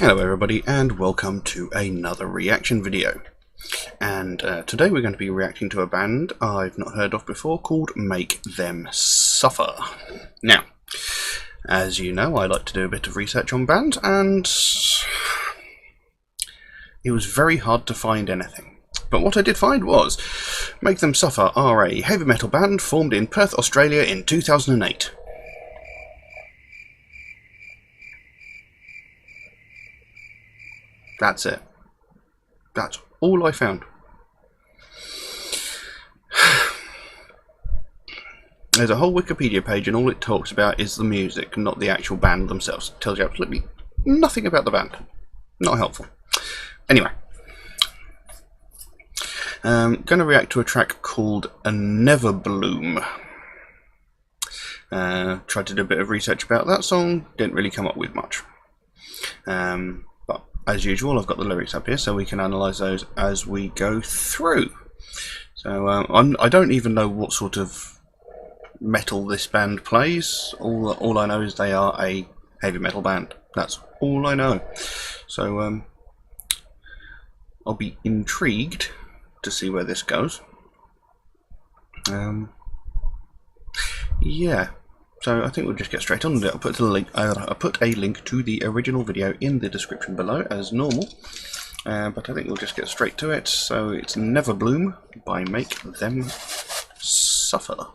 Hello everybody and welcome to another reaction video. And today we're going to be reacting to a band I've not heard of before called Make Them Suffer. Now, as you know, I like to do a bit of research on bands and it was very hard to find anything. But what I did find was Make Them Suffer are a heavy metal band formed in Perth, Australia in 2008. That's it. That's all I found. There's a whole Wikipedia page and all it talks about is the music, not the actual band themselves. It tells you absolutely nothing about the band. Not helpful. Anyway. Going to react to a track called Neverbloom. Tried to do a bit of research about that song, didn't really come up with much. But as usual, I've got the lyrics up here so we can analyse those as we go through. So I don't even know what sort of metal this band plays. All I know is they are a heavy metal band. That's all I know. So I'll be intrigued to see where this goes. Yeah. So I think we'll just get straight on with it. I'll put a link to the original video in the description below as normal. But I think we'll just get straight to it. So it's Neverbloom by Make Them Suffer.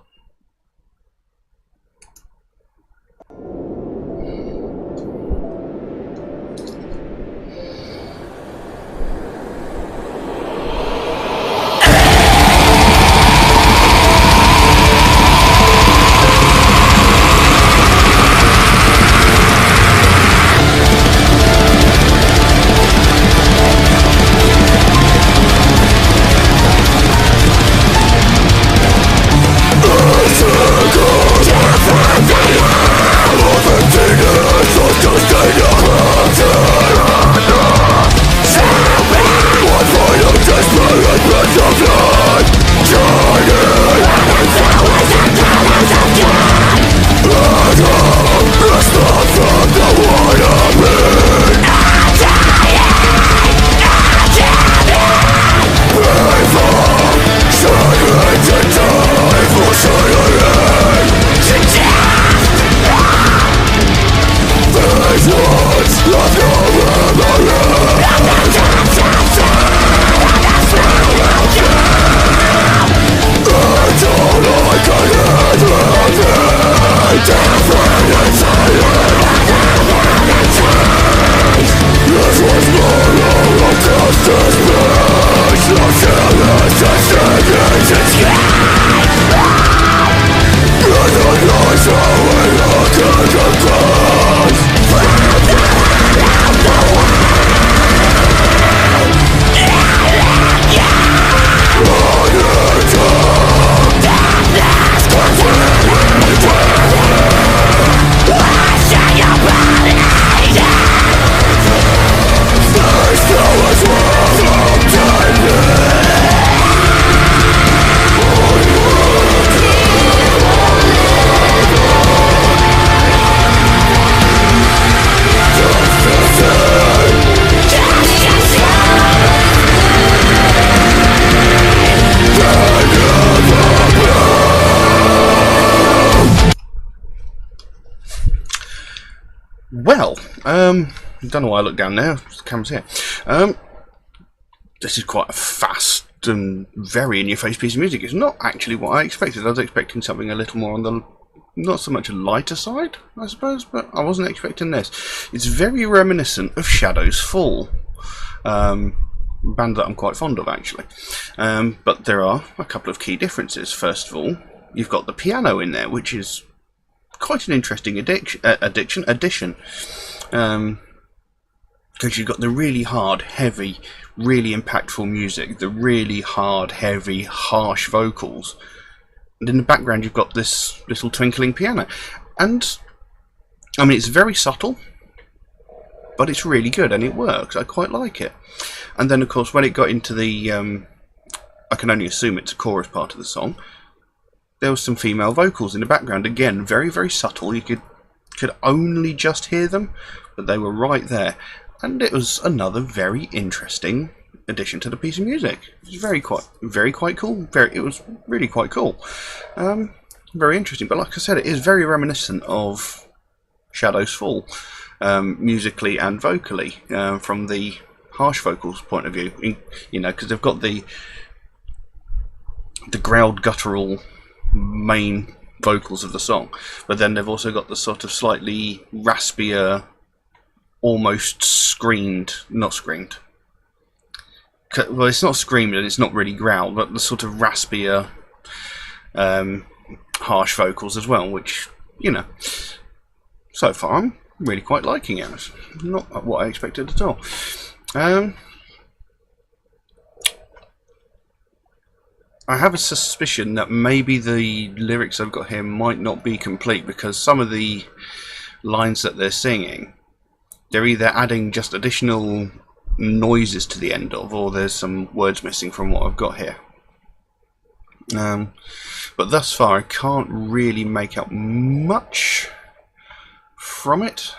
Well, I don't know why I look down there, the camera's here. This is quite a fast and very in-your-face piece of music. It's not actually what I expected. I was expecting something a little more on the, not so much a lighter side, I suppose, but I wasn't expecting this. It's very reminiscent of Shadow's Fall, a band that I'm quite fond of, actually. But there are a couple of key differences. First of all, you've got the piano in there, which is quite an interesting addition, because you've got the really hard, heavy, really impactful music, the really hard, heavy, harsh vocals, and in the background you've got this little twinkling piano. And I mean, it's very subtle, but it's really good and it works. I quite like it. And then of course when it got into the I can only assume it's a chorus part of the song, there was some female vocals in the background. Again, very, very subtle. You could only just hear them, but they were right there. and it was another very interesting addition to the piece of music. It was very quite cool. It was really quite cool. Very interesting. But like I said, it is very reminiscent of Shadows Fall, musically and vocally, from the harsh vocals point of view. You know, because they've got the growled, guttural main vocals of the song, but then they've also got the sort of slightly raspier, almost not screamed. Well, it's not screamed and it's not really growled, but the sort of raspier, harsh vocals as well, which, you know, so far I'm really quite liking it. It's not what I expected at all. I have a suspicion that maybe the lyrics I've got here might not be complete, because some of the lines that they're singing, they're either adding just additional noises to the end of, or there's some words missing from what I've got here. But thus far I can't really make out much from it.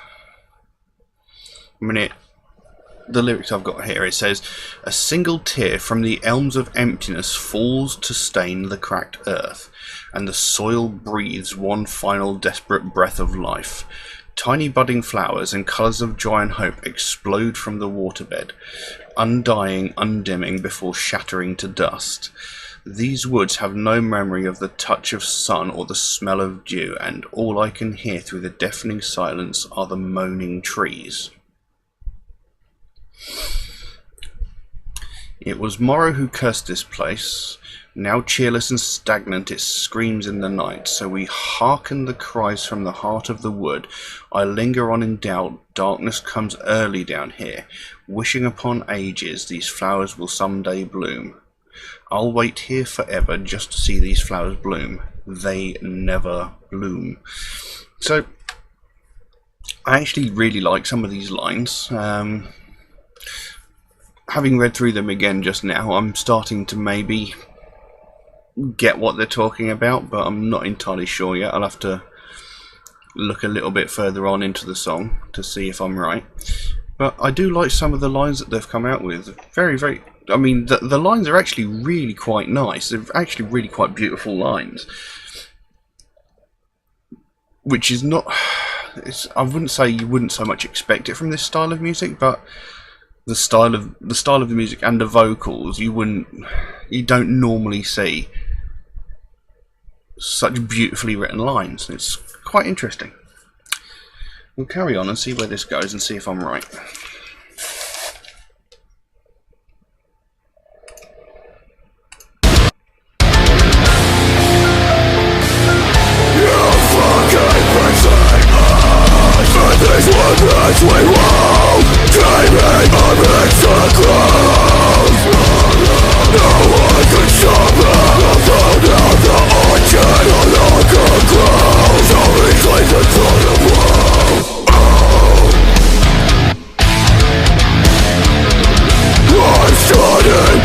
The lyrics I've got here, it says, "A single tear from the elms of emptiness falls to stain the cracked earth, and the soil breathes one final desperate breath of life. Tiny budding flowers and colours of joy and hope explode from the waterbed, undying, undimming before shattering to dust. These woods have no memory of the touch of sun or the smell of dew, and all I can hear through the deafening silence are the moaning trees." "It was Morrow who cursed this place. Now cheerless and stagnant it screams in the night. So we hearken the cries from the heart of the wood. I linger on in doubt. Darkness comes early down here. Wishing upon ages these flowers will someday bloom. I'll wait here forever just to see these flowers bloom. They never bloom." So I actually really like some of these lines. Having read through them again just now, I'm starting to maybe get what they're talking about, but I'm not entirely sure yet. I'll have to look a little bit further on into the song to see if I'm right. But I do like some of the lines that they've come out with. Very, I mean, the lines are actually really quite nice. They're actually really quite beautiful lines. Which is not... I wouldn't say you wouldn't so much expect it from this style of music, but the style of the music and the vocals, you don't normally see such beautifully written lines. It's quite interesting. We'll carry on and see where this goes and see if I'm right.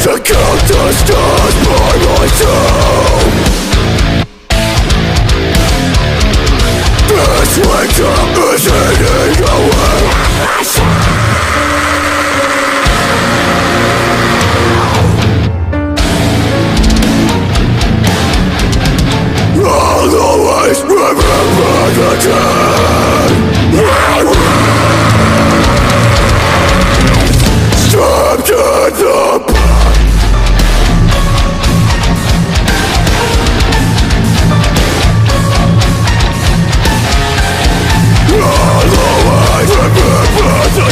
To count the stars by myself. This winter is eating away. I'll always remember the day. Stabbed in the back. I'll always remember the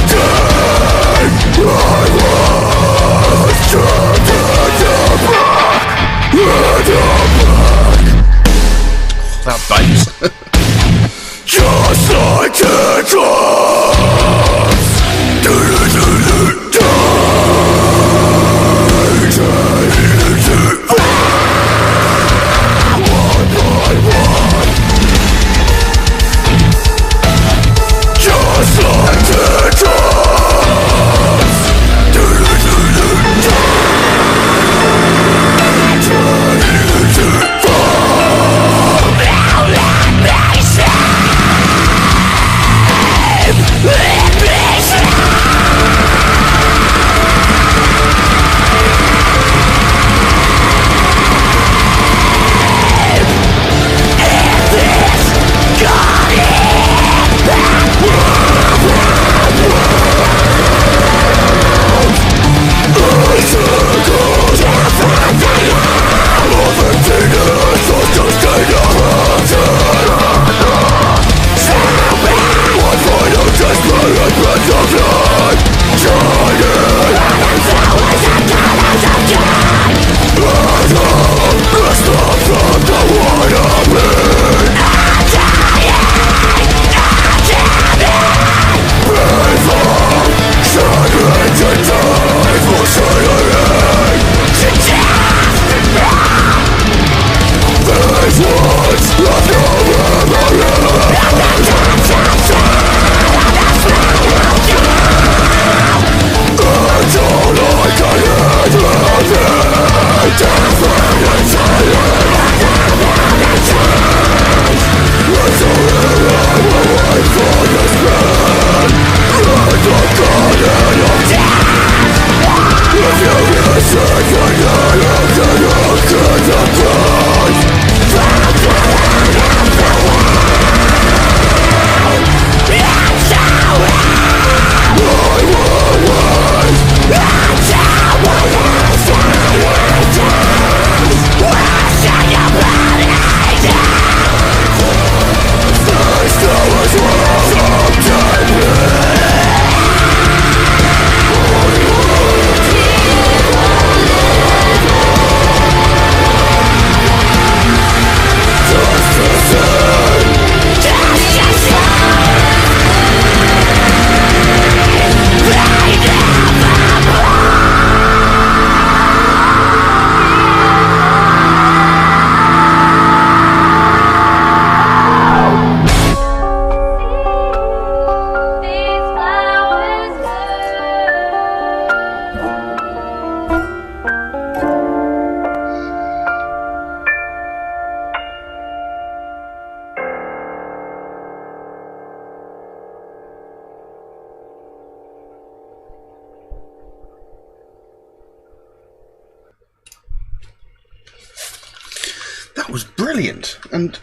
was brilliant, and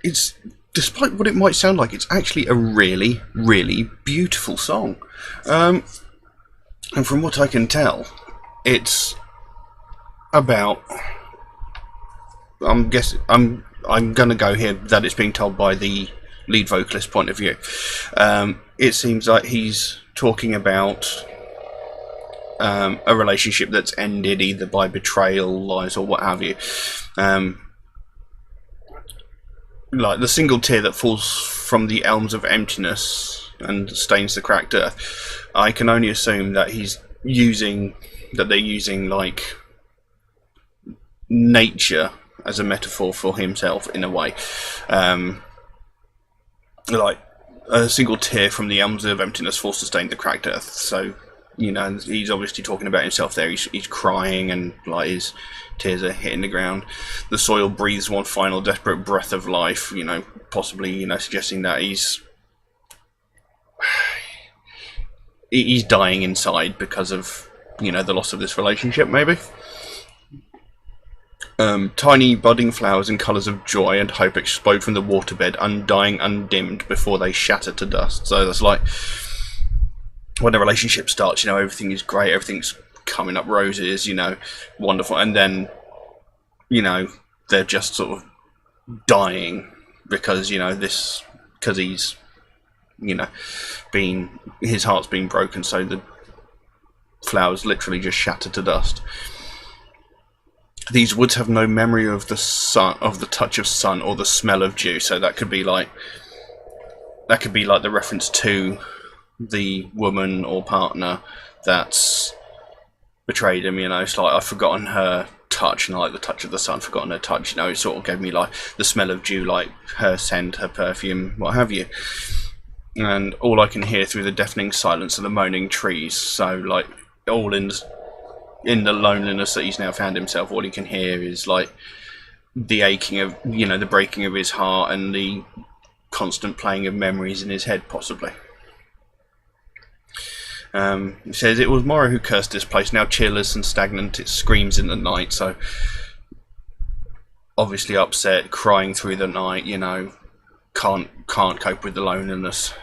it's, despite what it might sound like, it's actually a really, really beautiful song. And from what I can tell, it's about, I'm gonna go here that it's being told by the lead vocalist point of view. It seems like he's talking about a relationship that's ended either by betrayal, lies, or what have you. Like the single tear that falls from the elms of emptiness and stains the cracked earth. I can only assume that they're using like nature as a metaphor for himself in a way. Like a single tear from the elms of emptiness falls to stain the cracked earth. So, you know, he's obviously talking about himself there. He's crying, and like his tears are hitting the ground. The soil breathes one final desperate breath of life, you know, possibly, you know, suggesting that he's dying inside because of, you know, the loss of this relationship, maybe. Tiny budding flowers in colours of joy and hope explode from the waterbed, undying, undimmed, before they shatter to dust. So that's like when a relationship starts, you know, everything is great, everything's coming up roses, you know, wonderful, and then, you know, they're just sort of dying because, you know, because he's, you know, his heart's been broken, so the flowers literally just shatter to dust. These woods have no memory of the sun, of the touch of sun, or the smell of dew. So that could be like the reference to the woman or partner that's betrayed him. You know, it's like, I've forgotten her touch, and like the touch of the sun, forgotten her touch. You know, it sort of gave me like the smell of dew, like her scent, her perfume, what have you. And all I can hear through the deafening silence are the moaning trees. So like all in the loneliness that he's now found himself, all he can hear is like the aching of, you know, the breaking of his heart and the constant playing of memories in his head, possibly. He says, it was Morrow who cursed this place, now cheerless and stagnant, it screams in the night. So obviously upset, crying through the night, you know, can't cope with the loneliness.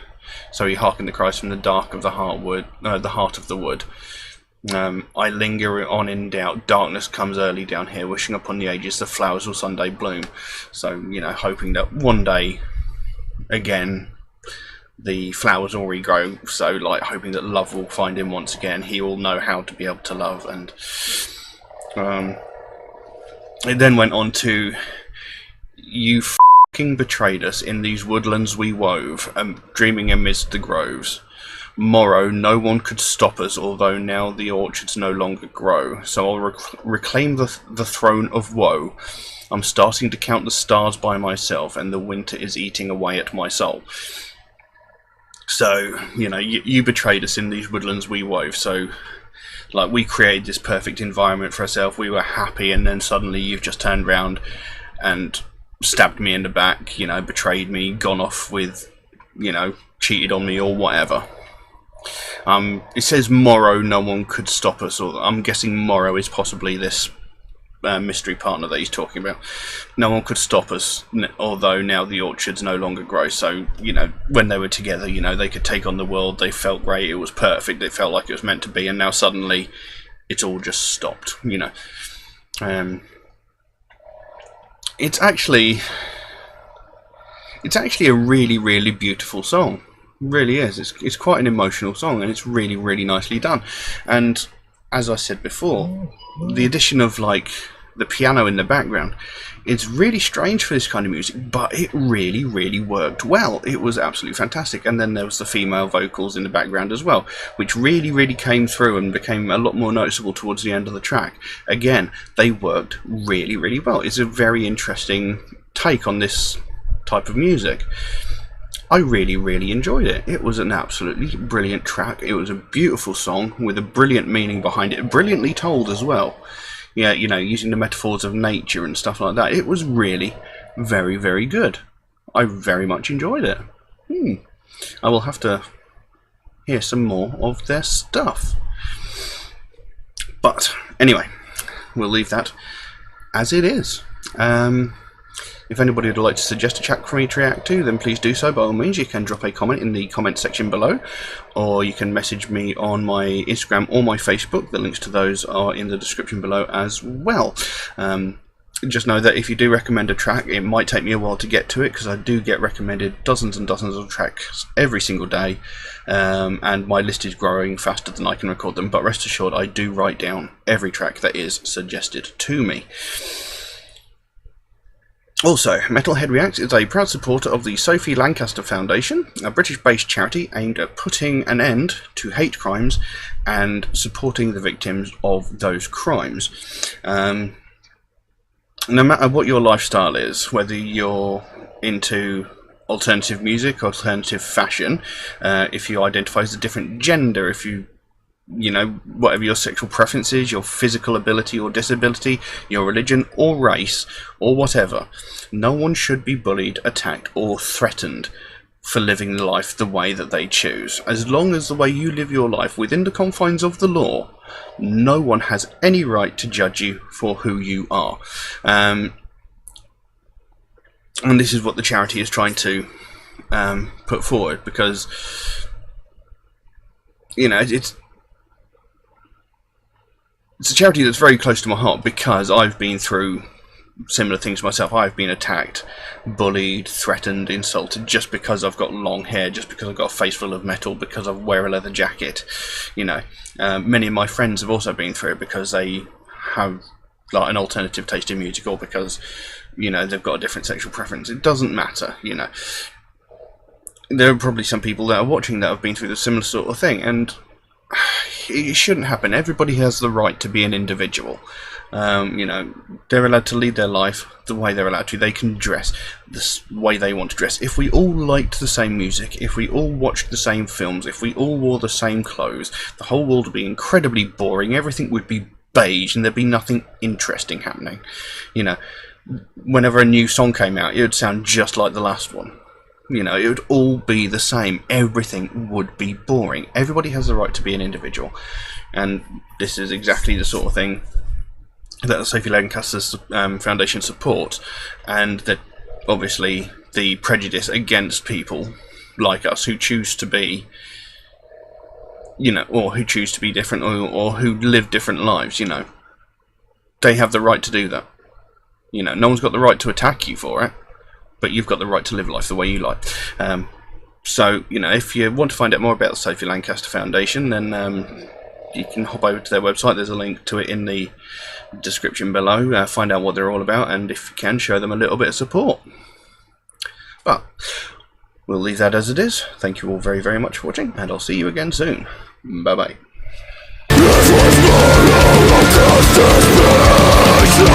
So he hearkened the cries from the dark of the heart of the wood. I linger on in doubt. Darkness comes early down here, wishing upon the ages the flowers will someday bloom. So, you know, hoping that one day, again, the flowers will regrow. So, like, hoping that love will find him once again. He will know how to be able to love. And it then went on to, you f***ing betrayed us in these woodlands we wove, dreaming amidst the groves. Morrow, no one could stop us, although now the orchards no longer grow. So I'll reclaim the throne of woe. I'm starting to count the stars by myself, and the winter is eating away at my soul. So, you know, you betrayed us in these woodlands we wove. So, like, we created this perfect environment for ourselves. We were happy, and then suddenly you've just turned round and stabbed me in the back, you know, betrayed me, gone off with, you know, cheated on me or whatever. It says Morrow, no one could stop us, or I'm guessing Morrow is possibly this mystery partner that he's talking about. No one could stop us, although now the orchards no longer grow. So, you know, when they were together, you know, they could take on the world, they felt great, it was perfect, it felt like it was meant to be, and now suddenly it's all just stopped, you know. It's actually a really, really beautiful song. Really is. It's quite an emotional song, and it's really, really nicely done. And as I said before, the addition of like the piano in the background, it's really strange for this kind of music, but it really, really worked well. It was absolutely fantastic. And then there was the female vocals in the background as well, which really, really came through and became a lot more noticeable towards the end of the track. Again, they worked really, really well. It's a very interesting take on this type of music. I really, really enjoyed it. It was an absolutely brilliant track. It was a beautiful song with a brilliant meaning behind it, brilliantly told as well. Yeah, you know, using the metaphors of nature and stuff like that. It was really very, very good. I very much enjoyed it. I will have to hear some more of their stuff. But anyway, we'll leave that as it is. If anybody would like to suggest a track for me to react to, then please do so. By all means, you can drop a comment in the comment section below, or you can message me on my Instagram or my Facebook. The links to those are in the description below as well. Just know that if you do recommend a track, it might take me a while to get to it, because I do get recommended dozens and dozens of tracks every single day, and my list is growing faster than I can record them. But rest assured, I do write down every track that is suggested to me. Also, Metalhead Reacts is a proud supporter of the Sophie Lancaster Foundation, a British-based charity aimed at putting an end to hate crimes and supporting the victims of those crimes. No matter what your lifestyle is, whether you're into alternative music, alternative fashion, if you identify as a different gender, if you know, whatever your sexual preference is, your physical ability or disability, your religion or race, or whatever, no one should be bullied, attacked, or threatened for living life the way that they choose. As long as the way you live your life within the confines of the law, no one has any right to judge you for who you are. And this is what the charity is trying to put forward, because, you know, it's a charity that's very close to my heart, because I've been through similar things myself. I've been attacked, bullied, threatened, insulted, just because I've got long hair, just because I've got a face full of metal, because I wear a leather jacket. You know, many of my friends have also been through it because they have like an alternative taste in music, or because, you know, they've got a different sexual preference. It doesn't matter, you know. There are probably some people that are watching that have been through the similar sort of thing, and it shouldn't happen. Everybody has the right to be an individual. You know, they're allowed to lead their life the way they're allowed to. They can dress the way they want to dress. If we all liked the same music, if we all watched the same films, if we all wore the same clothes, the whole world would be incredibly boring. Everything would be beige, and there'd be nothing interesting happening. You know, whenever a new song came out, it would sound just like the last one. You know, it would all be the same. Everything would be boring. Everybody has the right to be an individual. And this is exactly the sort of thing that the Sophie Lancaster Foundation supports. And that, obviously, the prejudice against people like us who choose to be, you know, or who choose to be different, or who live different lives, you know, they have the right to do that. You know, no one's got the right to attack you for it, but you've got the right to live life the way you like. So, you know, if you want to find out more about the Sophie Lancaster Foundation, then you can hop over to their website. There's a link to it in the description below. Find out what they're all about, and if you can, show them a little bit of support. But we'll leave that as it is. Thank you all very, very much for watching, and I'll see you again soon. Bye-bye. This was